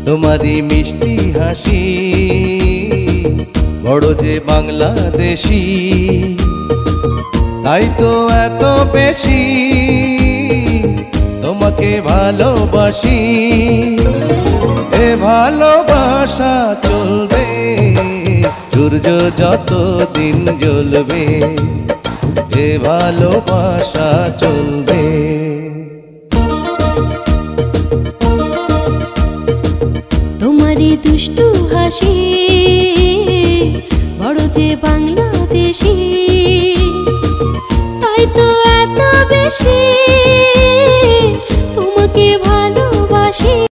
তোমারই মিষ্টি হাসি বড় যে বাংলাদেশি, তাই তো এত বেশি তোমাকে ভালোবাসি। এ ভালোবাসা চলবে সূর্য যত দিন জ্বলবে, এ ভালোবাসা চলবে। তোমারই দুষ্টু হাসি বড় যে বাংলাদেশি, তাই তো এত বেশি তোমাকে ভালোবাসি।